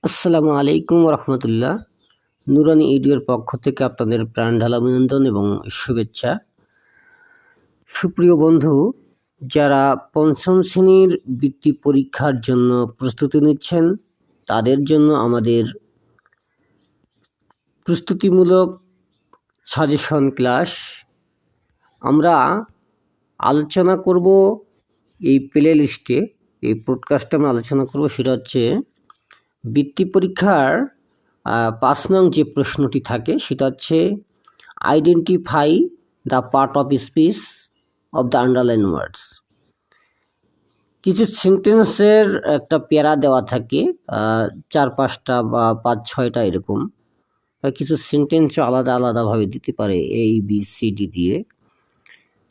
আসসালামু আলাইকুম রহমতুল্লাহ। নুরানি এডুয়ের পক্ষ থেকে আপনাদের প্রাণ ঢালা অভিনন্দন এবং শুভেচ্ছা। সুপ্রিয় বন্ধু, যারা পঞ্চম শ্রেণীর বৃত্তি পরীক্ষার জন্য প্রস্তুতি নিচ্ছেন, তাদের জন্য আমাদের প্রস্তুতিমূলক সাজেশন ক্লাস। আমরা আলোচনা করব এই প্লে লিস্টে, এই পডকাস্টে আমরা আলোচনা করব, সেটা হচ্ছে বৃত্তি পরীক্ষার 5 নং যে প্রশ্নটি থাকে সেটা হচ্ছে identify the part of speech of the underline words. কিছু সেন্টেন্সের একটা প্যারা দেওয়া থাকে, 4-5টা বা 5-6টা এরকম। কিছু সেন্টেন্সও আলাদা আলাদাভাবে দিতে পারে ABCD দিয়ে।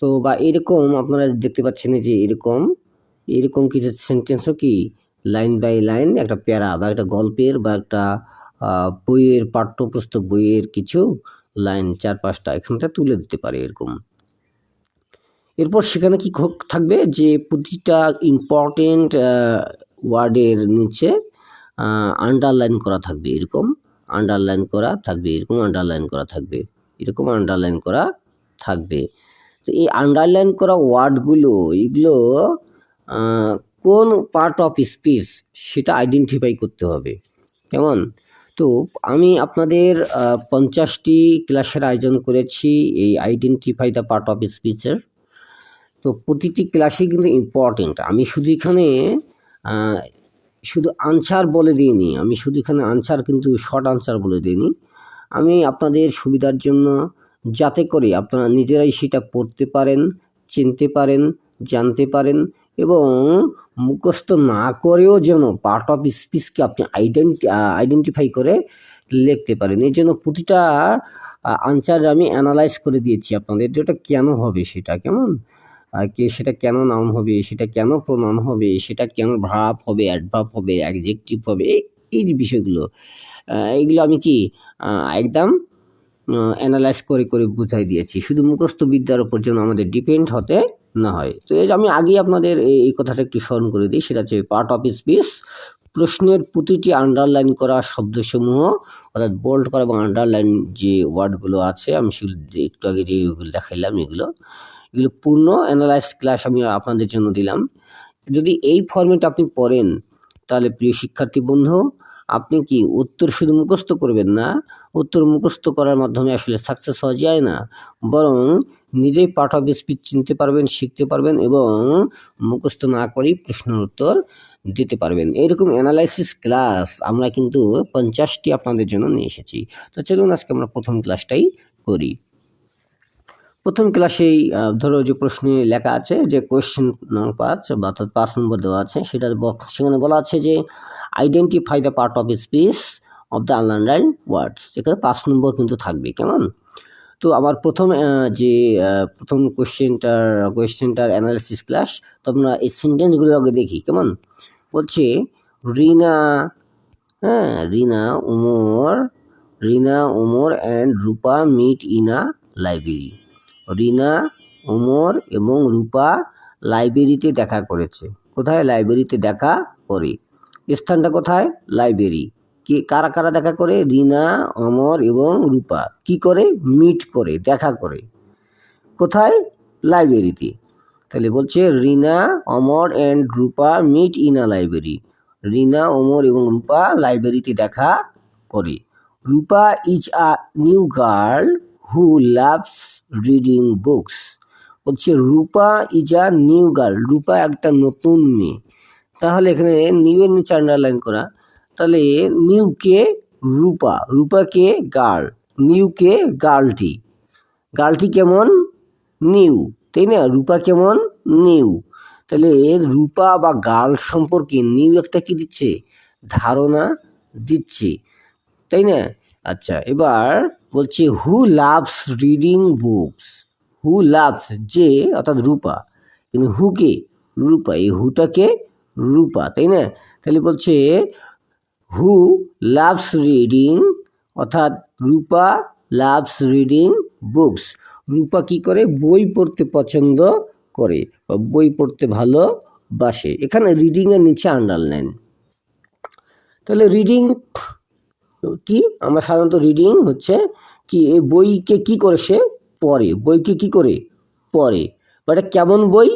তো বা এরকম আপনারা দেখতে পাচ্ছেন যে এরকম কিছু সেন্টেন্সও কি লাইন বাই লাইন একটা প্যারা বা একটা গল্পের বা একটা বইয়ের পাঠ্যপুস্তক বইয়ের কিছু লাইন 4-5টা এখানটা তুলে দিতে পারে এরকম। এরপর সেখানে কি থাকবে যে প্রতিটা ইম্পর্টেন্ট ওয়ার্ডের নিচে আন্ডারলাইন করা থাকবে, এরকম আন্ডারলাইন করা থাকবে, এরকম আন্ডারলাইন করা থাকবে, এরকম আন্ডারলাইন করা থাকবে। তো এই আন্ডারলাইন করা ওয়ার্ডগুলো এগুলো কোন পার্ট অফ স্পিচ সেটা আইডেন্টিফাই করতে হবে। কেমন? তো আমি আপনাদের 50টি ক্লাসের আয়োজন করেছি এই আইডেন্টিফাই দ্য পার্ট অফ স্পিচের। তো প্রতিটি ক্লাসই কিন্তু ইম্পর্টেন্ট। আমি শুধু এখানে শুধু আনসার বলে দিইনি, আমি শুধু এখানে আনসার কিন্তু শর্ট আনসার বলে দিইনি। আমি আপনাদের সুবিধার জন্য, যাতে করে আপনারা নিজেরাই সেটা পড়তে পারেন, চিনতে পারেন, জানতে পারেন এবং মুখস্থ না করেও যেন পার্ট অফ স্পিচকে আপনি আইডেন্টিফাই করে লিখতে পারেন। এর জন্য প্রতিটা আনসার আমি অ্যানালাইজ করে দিয়েছি আপনাদের, যেটা কেন হবে সেটা, কেমন সেটা কেন নাউন হবে, সেটা কেন প্রোনাউন হবে, সেটা কেন ভার্ব হবে, অ্যাডভার্ব হবে, অ্যাডজেক্টিভ হবে, এই যে বিষয়গুলো এইগুলো আমি কি একদম অ্যানালাইজ করে করে বুঝাই দিয়েছি। শুধু মুখস্থ বিদ্যার উপর যেন আমাদের ডিপেন্ড হতে না হয়। তো এই যে আমি আগেই আপনাদের এই কথাটা একটু স্মরণ করে দিই, সেটা হচ্ছে পার্ট অফ স্পিচ প্রশ্নের প্রতিটি আন্ডারলাইন করা শব্দসমূহ, অর্থাৎ বোল্ড করা এবং আন্ডারলাইন যে ওয়ার্ডগুলো আছে, আমি সেগুলো একটু আগে যেগুলো দেখাইলাম এগুলো পূর্ণ অ্যানালাইজ ক্লাস আমি আপনাদের জন্য দিলাম। যদি এই ফরম্যাট আপনি পড়েন, তাহলে প্রিয় শিক্ষার্থী বন্ধু, আপনি কি উত্তর শুধু মুখস্থ করবেন না, উত্তর মুখস্থ করার মাধ্যমে আসলে সাকসেস হওয়া যায় না, বরং নিজেই পার্ট অফ স্পিচ চিনতে পারবেন, শিখতে পারবেন এবং মুখস্থ না করেই প্রশ্নের উত্তর দিতে পারবেন। এরকম অ্যানালাইসিস ক্লাস আমরা কিন্তু 50টি আপনাদের জন্য নিয়ে এসেছি। তো চলুন আজকে আমরা প্রথম ক্লাসটাই করি। প্রথম ক্লাসেই ধরো যে প্রশ্নে লেখা আছে যে কোয়েশ্চেন নম্বর 5 বা অর্থাৎ 5 নম্বর দেওয়া আছে, সেখানে বলা আছে যে identify the part of speech of the underline words. এখানে 5 নম্বর কিন্তু থাকবে, কেমন? তো আমার প্রথম কোয়েশ্চেনটার অ্যানালাইসিস ক্লাস। তো আমরা এই সেন্টেন্সগুলো আগে দেখি, কেমন? বলছে Rina Umar and Rupa meet in a library. Rina, Omar এবং রূপা লাইব্রেরিতে দেখা করেছে। কোথায়? লাইব্রেরিতে দেখা করে। স্থানটা কোথায়? লাইব্রেরি। কারা কারা দেখা করে? রিনা, ওমর এবং রূপা কি করে? মিট করে, দেখা করে। কোথায়? লাইব্রেরিতে। তাহলে বলছে Rina, Omar and Rupa meet in a library. Rina, Omar এবং রূপা লাইব্রেরিতে দেখা করে। Rupa is a new girl who loves reading books. বলছে Rupa is a new girl, Rupa একটা নতুন মেয়ে। তাহলে এখানে নিউ এর নিচে আন্ডারলাইন করা, তাহলে নিউ কে? রূপা, রূপা কে? গার্ল, নিউ কে? গার্লটি। গার্লটি কেমন? নিউ, তাই না? রূপা কেমন? নিউ। তাহলে রূপা বা গার্ল সম্পর্কে নিউ একটা কি দিচ্ছে? ধারণা দিচ্ছে, তাই না? আচ্ছা, এবার বলছে হু loves reading books. Who loves, যে অর্থাৎ রূপা, কিন্তু হু কে? রূপা। এই হুটাকে? রূপা, তাই না? তাহলে বলছে হু লাভস রিডিং, অর্থাৎ রূপা লাভস রিডিং বুকস। রূপা কি করে? বই পড়তে পছন্দ করে বা বই পড়তে ভালোবাসে। এখানে রিডিং এর নিচে আন্ডারলাইন। তাহলে রিডিং কি, আমরা সাধারণত রিডিং হচ্ছে কি, এই বইকে কি করে সে পড়ে, বইকে কি করে পড়ে, বা এটা কেমন বই,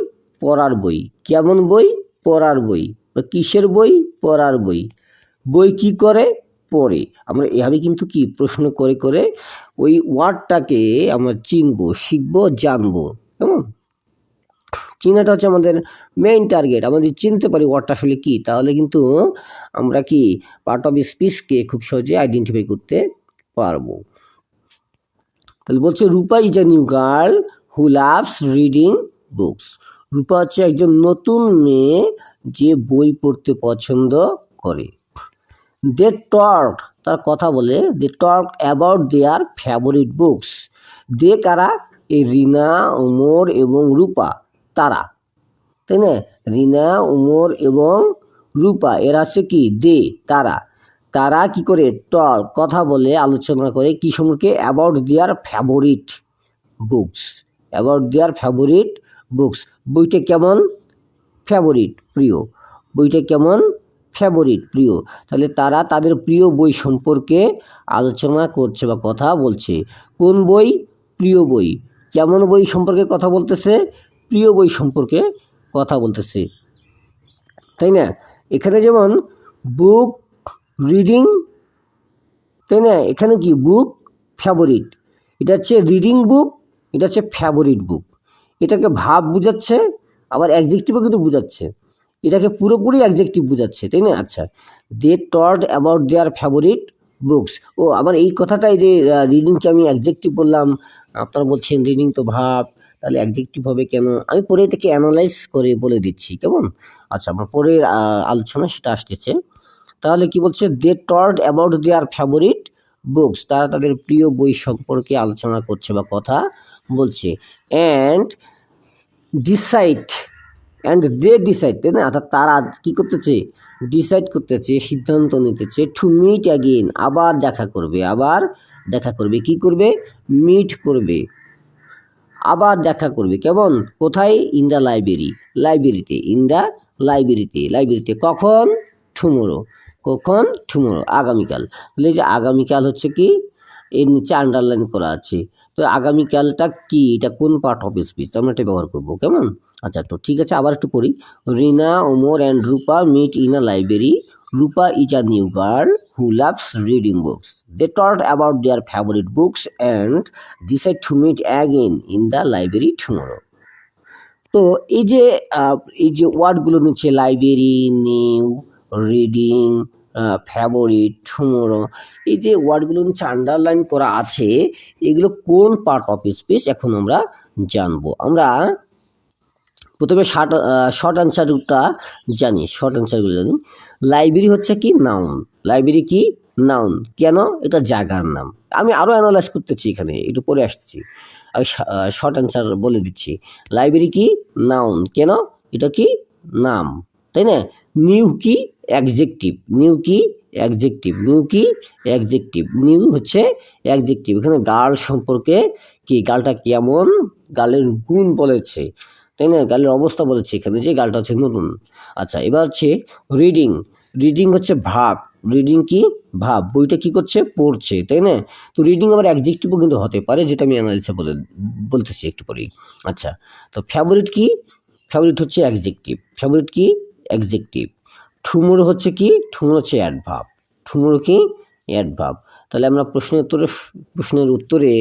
পড়ার বই, কেমন বই, পড়ার বই, বা কিসের বই, পড়ার বই, বই কি করে পড়ে। আমরা এভাবে কিন্তু কি প্রশ্ন করে করে ওই ওয়ার্ডটাকে আমরা চিনবো, শিখবো, জানবো। কেমন, চিনাটা হচ্ছে আমাদের মেইন টার্গেট। আমরা যদি চিনতে পারি ওয়ার্ডটা আসলে কি, তাহলে কিন্তু আমরা কি পার্ট অফ স্পিচকে খুব সহজে আইডেন্টিফাই করতে পারবো। তাহলে বলছে Rupa is a new girl who loves reading books. Rupa হচ্ছে একজন নতুন মেয়ে যে বই পড়তে পছন্দ করে। দে টক, তার কথা বলে, they talk about their favourite books. They কারা, এই রিনা, ওমর এবং রূপা, তারা, তাই না? রিনা, ওমর এবং রূপা এরা হচ্ছে কি দে, তারা। তারা কি করে টক, কথা বলে, আলোচনা করে কি সম্পর্কে, about their favourite books, about their favourite books. বইটা কেমন, ফেভারিট, প্রিয়, বইটা কেমন, ফেভারিট, প্রিয়। তাহলে তারা তাদের প্রিয় বই সম্পর্কে আলোচনা করছে বা কথা বলছে। কোন বই, প্রিয় বই। কেমন বই সম্পর্কে কথা বলতেছে, প্রিয় বই সম্পর্কে কথা বলতেছে, তাই না? এখানে যেমন বুক, রিডিং, তাই না? এখানে কি বুক, ফেভারিট, এটা হচ্ছে রিডিং বুক, এটা হচ্ছে ফেভারিট বুক। এটাকে ভাব বুঝাচ্ছে, আবার অ্যাডজেক্টিভও কিন্তু বুঝাচ্ছে, এটাকে পুরোপুরি অ্যাডজেক্টিভ বুঝাচ্ছে, তাই না? আচ্ছা, they told about their favourite books. ও আবার এই কথাটাই যে রিডিংকে আমি অ্যাডজেক্টিভ বললাম, আপনারা বলছেন রিডিং তো ভাব, তাহলে অ্যাডজেক্টিভ হবে কেন, আমি পরে এটাকে অ্যানালাইজ করে বলে দিচ্ছি, কেমন? আচ্ছা, আমার পরের আলোচনা সেটা আসতেছে। তাহলে কি বলছে, they told about their favourite books, তারা তাদের প্রিয় বই সম্পর্কে আলোচনা করছে বা কথা বলছে। And decide, and they decide, তাই না? অর্থাৎ তারা কী করতেছে, ডিসাইড করতেছে, সিদ্ধান্ত নিতেছে, টু মিট অ্যাগেন, আবার দেখা করবে, আবার দেখা করবে, কি করবে, মিট করবে, আবার দেখা করবে, কেমন, কোথায়, ইন দ্য লাইব্রেরি, লাইব্রেরিতে, ইন দ্য লাইব্রেরিতে, লাইব্রেরিতে, কখন, টুমোরো, কখন, টুমোরো, আগামীকাল। তাহলে যে আগামীকাল হচ্ছে কি, এর নিচে আন্ডারলাইন করা আছে, তো আগামীকালটা কি, এটা কোন পার্ট অফ স্পিচ, আমরা এটা ব্যবহার করবো, কেমন? আচ্ছা, তো ঠিক আছে, আবার একটু পড়ি। Rina, Omar and Rupa meet in a library. Rupa is a new girl who loves reading books. They talked about their favorite books and decide to meet again in the library tomorrow. তো এই যে ওয়ার্ডগুলো নিচ্ছে, library, new, reading, favourite, tomorrow, এই যে ওয়ার্ডগুলো নিচ্ছে underline করা আছে, এগুলো কোন পার্ট অফ স্পিচ এখন আমরা জানবো। আমরা প্রথমে শর্ট অ্যান্সারটা জানি, শর্ট অ্যান্সারগুলো জানি। লাইব্রেরি হচ্ছে কি, নাউন, লাইব্রেরি কি, নাউন, কেন, এটা জায়গার নাম। আমি আরও অ্যানালাইজ করতেছি, এখানে একটু পরে আসতেছি, আমি শর্ট অ্যান্সার বলে দিচ্ছি। লাইব্রেরি কি, নাউন, কেন, এটা কি, নাম, তাই না? নিউ কি, অ্যাডজেক্টিভ, নিউ কি, অ্যাডজেক্টিভ, নিউ কি, অ্যাডজেক্টিভ, নিউ হচ্ছে অ্যাডজেক্টিভ। এখানে গার্ল সম্পর্কে কি, গার্লটা কেমন, গার্লের গুণ বলেছে, তাই না? গার্লের অবস্থা বলেছে এখানে, যে গার্লটা হচ্ছে নতুন। আচ্ছা, এবার হচ্ছে রিডিং, রিডিং হচ্ছে ভাব, রিডিং কি, ভাব, বইটা কি করছে, পড়ছে, তাই না? তো রিডিং আবার অ্যাডজেক্টিভও কিন্তু হতে পারে, যেটা আমি অ্যানালিসে বলতেছি একটু পরেই। আচ্ছা, তো ফেভারিট কি, ফেভারিট হচ্ছে অ্যাডজেক্টিভ, ফেভারিট কি, অ্যাডজেক্টিভ। টুমোরো হচ্ছে কি, টুমোরো হচ্ছে অ্যাডভার্ব, টুমোরো কি, অ্যাডভার্ব। তাহলে আমরা প্রশ্নের উত্তরে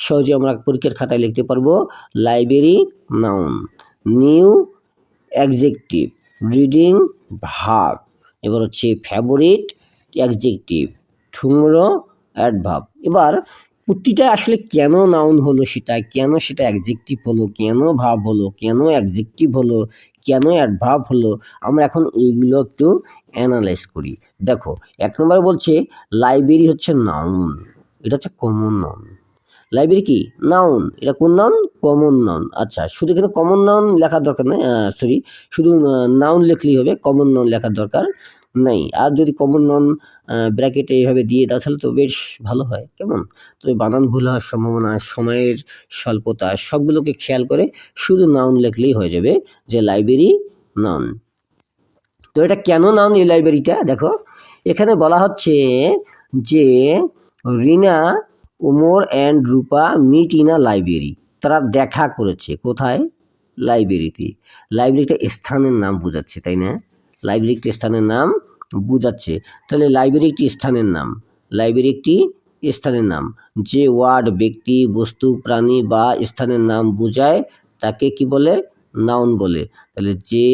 সহজে আমরা পরীক্ষার খাতায় লিখতে পারবো, library noun, new adjective, reading verb, এবার হচ্ছে ফেভারিট অ্যাডজেক্টিভ, টুমোরো অ্যাডভার্ব। এবার প্রতিটা আসলে কেন নাউন হলো, সেটা কেন, সেটা অ্যাডজেক্টিভ হলো, কেন ভার্ব হলো, কেন অ্যাডজেক্টিভ হলো, কেন অ্যাডভার্ব হলো, আমরা এখন এইগুলো একটু অ্যানালাইজ করি। দেখো, এক নম্বরে বলছে লাইব্রেরি হচ্ছে নাউন, এটা হচ্ছে কমন নাউন। লাইব্রেরি কি, নাউন, এটা কোন নাউন, কমন নাউন। আচ্ছা, শুধু এখানে কমন নাউন লেখার দরকার নেই, শুধু নাউন লিখলেই হবে, কমন নাউন লেখার দরকার নেই। আর যদি কমন নাউন ব্র্যাকেটে এইভাবে দিয়ে দাও, তাহলে তো বেশ ভালো হয়, কেমন? তবে বানান ভুল হওয়ার সম্ভাবনা, সময়ের স্বল্পতা, সবগুলোকে খেয়াল করে শুধু নাউন লিখলেই হয়ে যাবে, যে লাইব্রেরি নাউন। তো এটা কেন নাউন, এই লাইব্রেরিটা দেখো, এখানে বলা হচ্ছে যে Rina, Umar and Rupa meet in a library. তারা দেখা করেছে কোথায়? লাইব্রেরিতে। লাইব্রেরি একটা স্থানের নাম বোঝাচ্ছে, তাই না? লাইব্রেরি একটি স্থানের নাম বোঝাচ্ছে। তাহলে লাইব্রেরি একটি স্থানের নাম, লাইব্রেরি একটি স্থানের নাম। যে ওয়ার্ড ব্যক্তি, বস্তু, প্রাণী বা স্থানের নাম বোঝায় তাকে কি বলে? নাউন বলে। তাহলে যে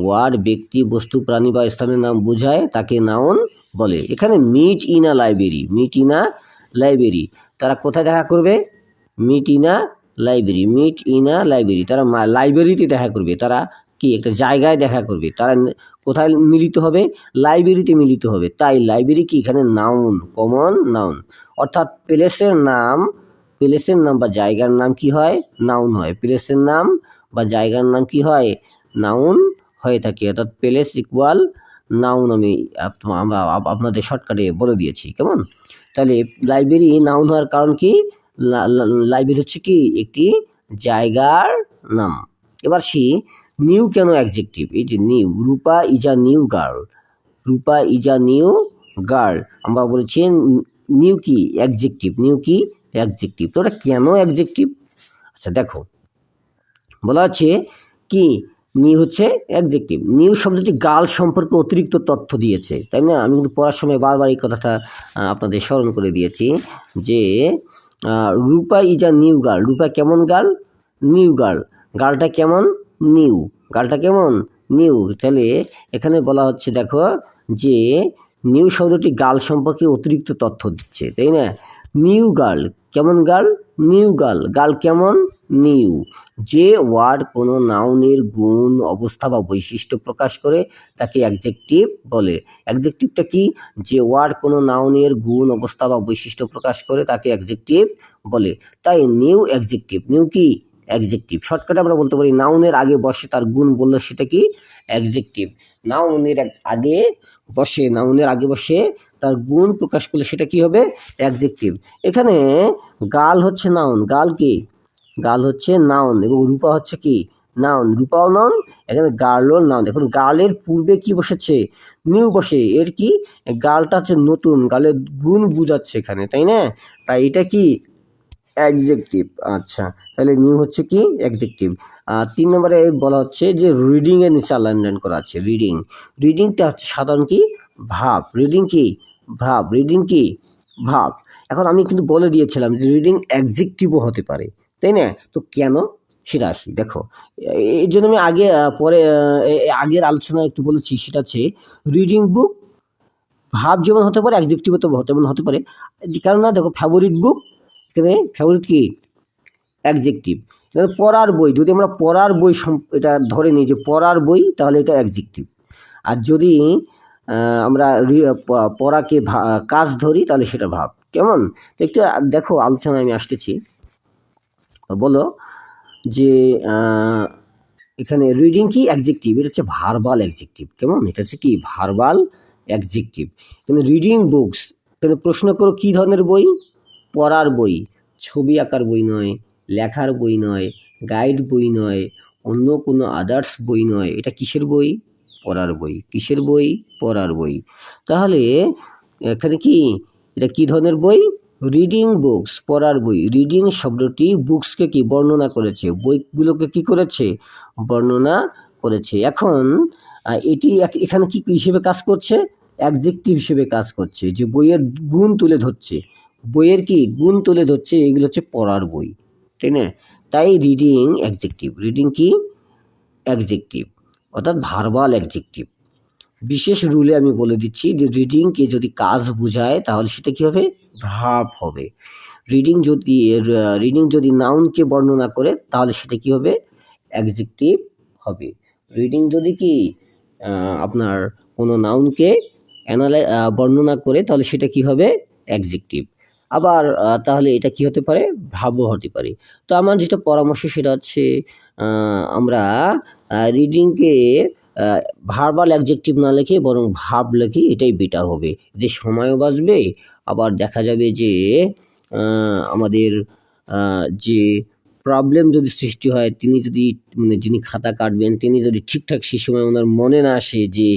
ওয়ার্ড ব্যক্তি, বস্তু, প্রাণী বা স্থানের নাম বোঝায় তাকে নাউন বলে। এখানে meet in a library, meet in a library, তারা কোথায় দেখা করবে? Meet in a library, meet in a library, তারা লাইব্রেরিতে দেখা করবে। তারা কি একটা জায়গায় দেখা করবে। তারা কোথায় মিলিত হবে? লাইব্রেরিতে মিলিত হবে। তাই লাইব্রেরি কি এখানে নাউন, কমন নাউন। অর্থাৎ প্লেসের নাম বা জায়গার নাম কি হয়? নাউন হয়। প্লেসের নাম বা জায়গার নাম কি হয়? নাউন হয়ে থাকে। অর্থাৎ প্লেস ইকুয়াল নাউন, আমি আমরা আপনাদের শর্টকাটে বলে দিয়েছি। কেমন? তাহলে লাইব্রেরি নাউন হওয়ার কারণ কি? লাইব্রেরি হচ্ছে কি একটি জায়গার নাম। এবার নিউ কেন অ্যাডজেক্টিভ? এই যে new, Rupa is a new girl, Rupa is a new girl, আমরা বলেছি নিউ কি? অ্যাডজেক্টিভ। নিউ কি? অ্যাডজেক্টিভ। তো ওটা কেন অ্যাডজেক্টিভ? আচ্ছা দেখো, বলা আছে কি নিউ হচ্ছে অ্যাডজেক্টিভ। নিউ শব্দটি গার্ল সম্পর্কে অতিরিক্ত তথ্য দিয়েছে, তাই না? আমি কিন্তু পড়ার সময় বারবার এই কথাটা আপনাদের স্মরণ করে দিয়েছি যে রূপা ইজ আ নিউ গার্ল, রূপা কেমন গার্ল? New girl. গার্লটা কেমন? নিউ। গার্লটা কেমন? নিউ। তাহলে এখানে বলা হচ্ছে দেখো যে নিউ শব্দটি গার্ল সম্পর্কে অতিরিক্ত তথ্য দিচ্ছে, তাই না? নিউ গার্ল, কেমন গার্ল? New girl. গার্ল কেমন? নিউ। যে ওয়ার্ড কোনো নাউনের গুণ, অবস্থা বা বৈশিষ্ট্য প্রকাশ করে তাকে অ্যাডজেক্টিভ বলে। অ্যাডজেক্টিভটা কি? যে ওয়ার্ড কোনো নাউনের গুণ, অবস্থা বা বৈশিষ্ট্য প্রকাশ করে তাকে অ্যাডজেক্টিভ বলে। তাই নিউ অ্যাডজেক্টিভ। নিউ কি? অ্যাডজেক্টিভ। শর্টকাটে আমরা বলতে পারি নাউনের আগে বসে তার গুণ বললে সেটা কি? অ্যাডজেক্টিভ। নাউনের আগে বসে, নাউনের আগে বসে তার গুণ প্রকাশ করলে সেটা কি হবে? অ্যাডজেক্টিভ। এখানে গার্ল হচ্ছে নাউন, গার্ল কি? গার্ল হচ্ছে নাউন, এবং রূপা হচ্ছে কি? নাউন। রূপাও নাউন, এখানে গার্লও নাউন। এখন গার্লের পূর্বে কি বসেছে? নিউ বসে। এর কি? গার্লটা হচ্ছে নতুন, গার্লের গুণ বুঝাচ্ছে এখানে, তাই না? তাই এটা কি? অ্যাডজেক্টিভ। আচ্ছা, তাহলে নিউ হচ্ছে কি? অ্যাডজেক্টিভ। 3 নম্বরে বলা হচ্ছে যে রিডিং এর নিচে আন্ডারলাইন করা আছে। রিডিং, রিডিংটা হচ্ছে সাধারণ কি? ভাব। রিডিং কি? ভাব। রিডিং কি? ভাব। এখন আমি কিন্তু বলে দিয়েছিলাম যে রিডিং অ্যাডজেক্টিভও হতে পারে, তাই না? তো কেন সেটা আসি দেখো। এই জন্য আমি আগে পরে আগের আলোচনায় একটু বলেছি, সেটা হচ্ছে রিডিং বুক ভাব যেমন হতে পারে, অ্যাডজেক্টিভও তো তেমন হতে পারে। যে কেননা দেখো, ফেভারিট বুক, এখানে ফেভারিট কি? অ্যাডজেক্টিভ। এখানে পড়ার বই, যদি আমরা পড়ার বই এটা ধরে নিই যে পড়ার বই, তাহলে এটা অ্যাডজেক্টিভ। আর যদি আমরা পড়াকে কাজ ধরি তাহলে সেটা ভাব। কেমন? একটু দেখো, আলোচনায় আমি আসতেছি। বলো যে এখানে রিডিং কি? অ্যাডজেক্টিভ। এটা হচ্ছে ভার্বাল অ্যাডজেক্টিভ। কেমন? এটা হচ্ছে কি? Verbal adjective. এখানে রিডিং বুকস, এখানে প্রশ্ন করো কী ধরনের বই? পড়ার বই। ছবি আঁকার বই নয়, লেখার বই নয়, গাইড বই নয়, অন্য কোনো আদার্স বই নয়। এটা কিসের বই? পড়ার বই। কিসের বই? পড়ার বই। তাহলে এখানে কি? এটা কী ধরনের বই? রিডিং বুকস, পড়ার বই। রিডিং শব্দটি বুকসকে কি বর্ণনা করেছে, বইগুলোকে কি করেছে? বর্ণনা করেছে। এখন এটি এখানে কি হিসেবে কাজ করছে? অ্যাডজেক্টিভ হিসেবে কাজ করছে, যে বইয়ের গুণ তুলে ধরছে। বইয়ের কি? গুণ তুলে ধরছে। এগুলো হচ্ছে পড়ার বই, তাই না? তাই রিডিং অ্যাডজেক্টিভ। রিডিং কি? অ্যাডজেক্টিভ, অর্থাৎ ভার্বাল অ্যাডজেক্টিভ। বিশেষ রুলে আমি বলে দিচ্ছি যে রিডিংকে যদি কাজ বোঝায় তাহলে সেটা কী হবে? ভার্ব হবে। রিডিং যদি নাউনকে বর্ণনা করে তাহলে সেটা কী হবে? অ্যাডজেক্টিভ হবে। রিডিং যদি কি আপনার কোনো নাউনকে বর্ণনা করে তাহলে সেটা কি হবে? অ্যাডজেক্টিভ। আবার তাহলে এটা কি হতে পারে? ভার্বও হতে পারে। তো আমার যেটা পরামর্শ সেটা হচ্ছে আমরা রিডিংকে ভার্বাল অ্যাডজেক্টিভ না লিখে বরং ভার্ব লিখি, এটাই বেটার হবে। এতে সময়ও বাঁচবে, আবার দেখা যাবে যে আমাদের যে প্রবলেম যদি সৃষ্টি হয়, তিনি যদি মানে যিনি খাতা কাটবেন তিনি যদি ঠিকঠাক সেই সময় ওনার মনে না আসে যে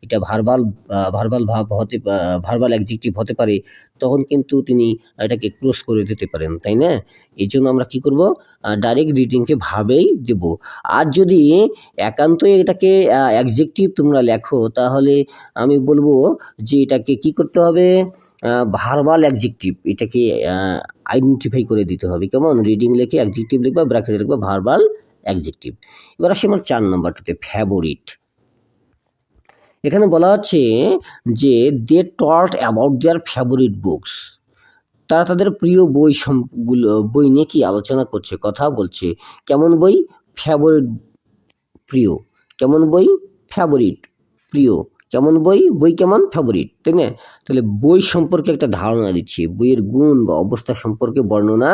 এটা ভার্বাল ভাব হতে ভার্বাল অ্যাডজেক্টিভ হতে পারে, তখন কিন্তু তিনি এটাকে ক্লোজ করে দিতে পারেন, তাই না? এই জন্য আমরা কি করব, ডাইরেক্ট রিডিংকে ভাবেই দেব। আর যদি একান্তই এটাকে অ্যাডজেক্টিভ তোমরা লেখো, তাহলে আমি বলবো যে এটাকে কি করতে হবে, ভার্বাল অ্যাডজেক্টিভ এটাকে আইডেন্টিফাই করে দিতে হবে। কেমন? রিডিং লিখে অ্যাডজেক্টিভ লিখবা, ব্র্যাকেটে লিখবা ভার্বাল অ্যাডজেক্টিভ। এবার আসি আমার 4 নম্বরটাতে, ফেভারিট। এখানে বলা হচ্ছে যে they told about their favourite books. তারা তাদের প্রিয় বই নিয়ে কি আলোচনা করছে, কথা বলছে। কেমন বই? ফেভারিট, প্রিয়। কেমন বই? ফেভারিট, প্রিয়। কেমন বই? বই কেমন? ফেভারিট, তাই না? তাহলে বই সম্পর্কে একটা ধারণা দিচ্ছে, বইয়ের গুণ বা অবস্থা সম্পর্কে বর্ণনা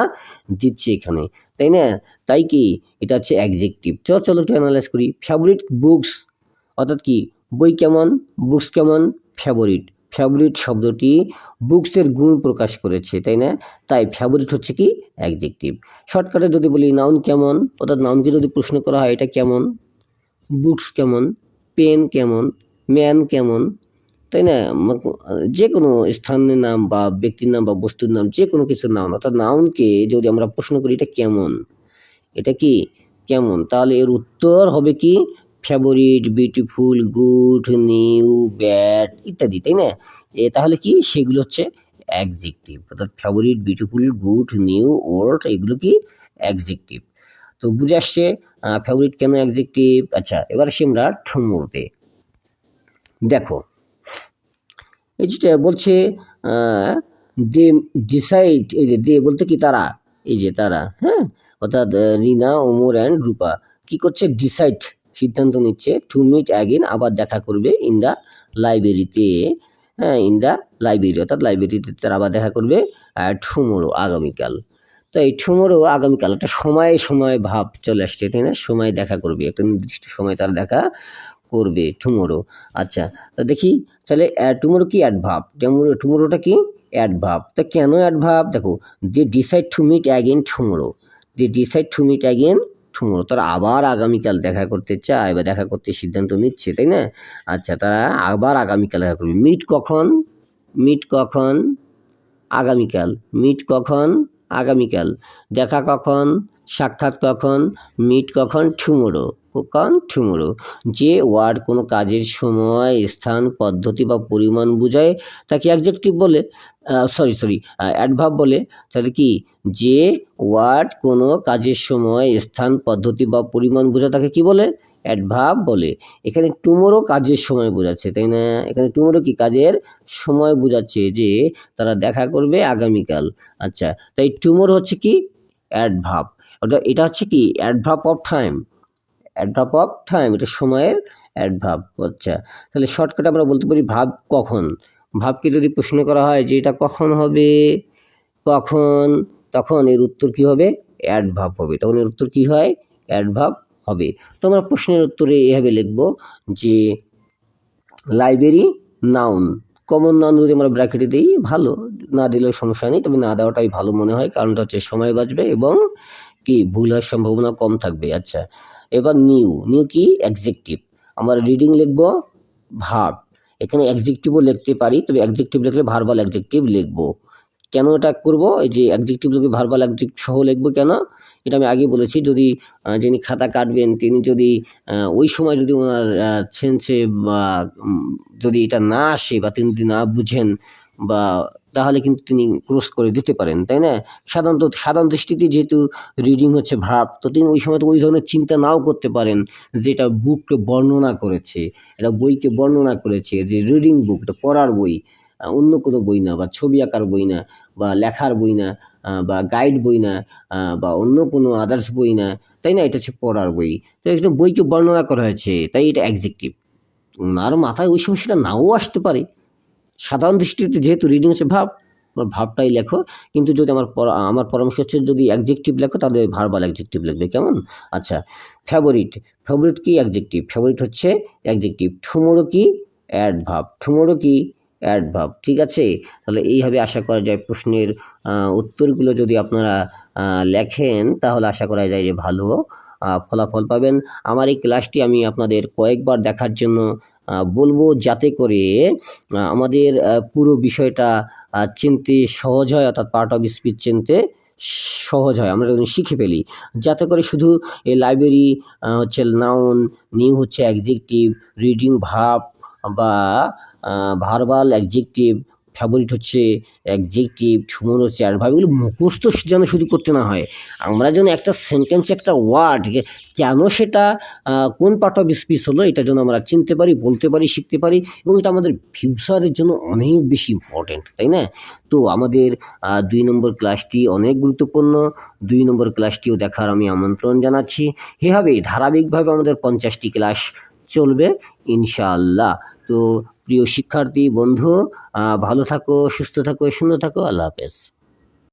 দিচ্ছে এখানে, তাই না? তাই কি এটা হচ্ছে অ্যাডজেক্টিভ। চলো একটু অ্যানালাইজ করি। ফেভারিট বুকস অর্থাৎ কি, বই কেমন, বুকস কেমন, ফেভারিট। ফেভারিট শব্দটি বুকসের গুণ প্রকাশ করেছে, তাই না? তাই ফেভারিট হচ্ছে কি অ্যাডজেক্টিভ। শর্টকাটে যদি বলি নাউন কেমন, অর্থাৎ নাউনকে যদি প্রশ্ন করা হয় এটা কেমন, বুকস কেমন, পেন কেমন, ম্যান কেমন, তাই না? যে কোনো স্থানের নাম বা ব্যক্তির নাম বা বস্তুর নাম, যে কোনো কিছুর নাম, অর্থাৎ নাউনকে যদি আমরা প্রশ্ন করি এটা কেমন, এটা কি কেমন, তাহলে এর উত্তর হবে কি favourite, beautiful, good, new, bad ইত্যাদি, তাই না? তাহলে কি সেগুলো হচ্ছে অ্যাডজেক্টিভ, অর্থাৎ favourite, beautiful, good, new, old এগুলো কি অ্যাডজেক্টিভ। তো বুঝে আসছে ফেভারিট কেন অ্যাডজেক্টিভ। আচ্ছা, এবার আসি আমরা ঠুমুরতে। দেখো এই যেটা বলছে দে ডিসাইড, এই যে দে বলতে কি তারা, এই যে তারা, হ্যাঁ, অর্থাৎ রিনা, ওমর অ্যান্ড রূপা কি করছে, ডিসাইড সিদ্ধান্ত নিচ্ছে, টু মিট অ্যাগেন আবার দেখা করবে, ইন দ্য লাইব্রেরিতে, হ্যাঁ, ইন দ্য লাইব্রেরি অর্থাৎ লাইব্রেরিতে তারা আবার দেখা করবে টুমোরো আগামীকাল। তো এই টুমোরো আগামীকাল একটা সময় ভাব চলে আসছে, তাই না? সময় দেখা করবে, একটা নির্দিষ্ট সময় তারা দেখা করবে টুমোরো। আচ্ছা, তো দেখি তাহলে টুমোরো কি অ্যাডভার্ব, টুমোরোটা কি অ্যাডভার্ব। তো কেন অ্যাডভার্ব? দেখো, they decide to meet again tomorrow, they decide to meet again tomorrow, তারা আবার আগামীকাল দেখা করতে চায় বা দেখা করতে সিদ্ধান্ত নিচ্ছে, তাই না? আচ্ছা, তারা আবার আগামীকাল দেখা করবে। মিট কখন, মিট কখন, আগামীকাল, মিট কখন, আগামীকাল। দেখা কখন, সাক্ষাৎ কখন, মিট কখন, টুমোরো, কখন, টুমোরো। যে ওয়ার্ড কোনো কাজের সময়, স্থান, পদ্ধতি বা পরিমাণ বোঝায় তাকে অ্যাডজেক্টিভ বলে, অ্যাডভার্ব বলে। তাহলে কি, যে ওয়ার্ড কোনো কাজের সময়, স্থান, পদ্ধতি বা পরিমাণ বোঝায় তাকে কি বলে, অ্যাডভার্ব বলে। এখানে টুমোরো কাজের সময় বোঝাচ্ছে, তাই না? এখানে টুমোরো কি কাজের সময় বোঝাচ্ছে, যে তারা দেখা করবে আগামীকাল। আচ্ছা, তাই টুমোরো হচ্ছে কি অ্যাডভার্ব, অর্থাৎ এটা হচ্ছে কি adverb of time, adverb of time, এটা সময়ের অ্যাডভার্ব। আচ্ছা, তাহলে শর্টকাটে আমরা বলতে পারি ভাব কখন। ভাবকে যদি প্রশ্ন করা হয় যে এটা কখন হবে, কখন, তখন এর উত্তর কি হবে, অ্যাডভার্ব হবে। তখন এর উত্তর কি হয়, অ্যাডভার্ব হবে। তো আমরা প্রশ্নের উত্তরে এভাবে লিখব যে লাইব্রেরি নাউন, কমন নাউন যদি আমরা ব্র্যাকেটে দিই ভালো, না দিলেও সমস্যা নেই, তবে না দেওয়াটাই ভালো মনে হয়, কারণটা হচ্ছে সময় বাঁচবে এবং কি ভুল হওয়ার সম্ভাবনা কম থাকবে। আচ্ছা, এবার নিউ, নিউ কি অ্যাডজেক্টিভ। আমরা রিডিং লিখব ভার্ব, এখানে অ্যাডজেক্টিভও লিখতে পারি, তবে অ্যাডজেক্টিভ লিখলে ভার্বাল অ্যাডজেক্টিভ লিখব। কেন এটা করব, এই যে অ্যাডজেক্টিভ লিখে ভার্বাল অ্যাডজেক্টিভ সহ লিখব কেন, এটা আমি আগে বলেছি। যদি যিনি খাতা কাটবেন তিনি যদি ওই সময় যদি ওনার সেন্সে বা যদি এটা না আসে বা তিনি যদি না বুঝেন বা, তাহলে কিন্তু তিনি ক্রস করে দিতে পারেন, তাই না? সাধারণ দৃষ্টিতে যেহেতু রিডিং হচ্ছে ভার্ব, তো তিনি ওই সময় তো ওই ধরনের চিন্তা নাও করতে পারেন যেটা বুককে বর্ণনা করেছে, এটা বইকে বর্ণনা করেছে, যে রিডিং বুক, এটা পড়ার বই, অন্য কোনো বই না, বা ছবি আঁকার বই না, বা লেখার বই না, বা গাইড বই না, বা অন্য কোনো আদার্স বই না, তাই না? এটা হচ্ছে পড়ার বই। তো একটা বইকে বর্ণনা করা হয়েছে, তাই এটা অ্যাডজেক্টিভ। ওনার মাথায় ওই সময় সেটা নাও আসতে পারে, সাধারণ দৃষ্টিতে যেহেতু রিডিং হচ্ছে ভাব, ভাবটাই লেখো। কিন্তু যদি আমার পরামর্শ হচ্ছে যদি অ্যাডজেক্টিভ লেখো তাহলে ভার্বাল অ্যাডজেক্টিভ লিখবে, কেমন? আচ্ছা, ফেভারিট, ফেভারিট কি অ্যাডজেক্টিভ, ফেভারিট হচ্ছে অ্যাডজেক্টিভ। টুমোরো কি অ্যাডভার্ব, টুমোরো কি অ্যাডভার্ব। ঠিক আছে, তাহলে এইভাবে আশা করা যায় প্রশ্নের উত্তরগুলো যদি আপনারা লেখেন তাহলে আশা করা যায় যে ভালো ফলাফল পাবেন। আমার এই ক্লাসটি আমি আপনাদের কয়েকবার দেখার জন্য বলবো, যাতে করে আমাদের পুরো বিষয়টা চিনতে সহজ হয়, অর্থাৎ পার্ট অফ স্পিচ চিনতে সহজ হয়, আমরা যখন শিখে ফেলি। যাতে করে শুধু এই লাইব্রেরি হচ্ছে নাউন, নিউ হচ্ছে অ্যাডজেক্টিভ, রিডিং ভার্ব বা ভার্বাল অ্যাডজেক্টিভ, ফেভারিট হচ্ছে অ্যাডজেক্টিভ, টুমোর হচ্ছে অ্যাডভার্ব, এগুলো মুখস্থ যেন শুধু করতে না হয়। আমরা যেন একটা সেন্টেন্স, একটা ওয়ার্ড কেন সেটা কোন পার্ট অফ স্পিচ হলো এটা যেন আমরা চিনতে পারি, বলতে পারি, শিখতে পারি, এবং এটা আমাদের ফিউচারের জন্য অনেক বেশি ইম্পর্টেন্ট, তাই না? তো আমাদের 2 নম্বর ক্লাসটি অনেক গুরুত্বপূর্ণ। 2 নম্বর ক্লাসটিও দেখার আমি আমন্ত্রণ জানাচ্ছি। এভাবে ধারাবাহিকভাবে আমাদের 50টি ক্লাস চলবে ইনশাআল্লাহ। তো প্রিয় শিক্ষার্থী বন্ধু, ভালো থাকো, সুস্থ থাকো, সুন্দর থাকো। আল্লাহ হাফেজ।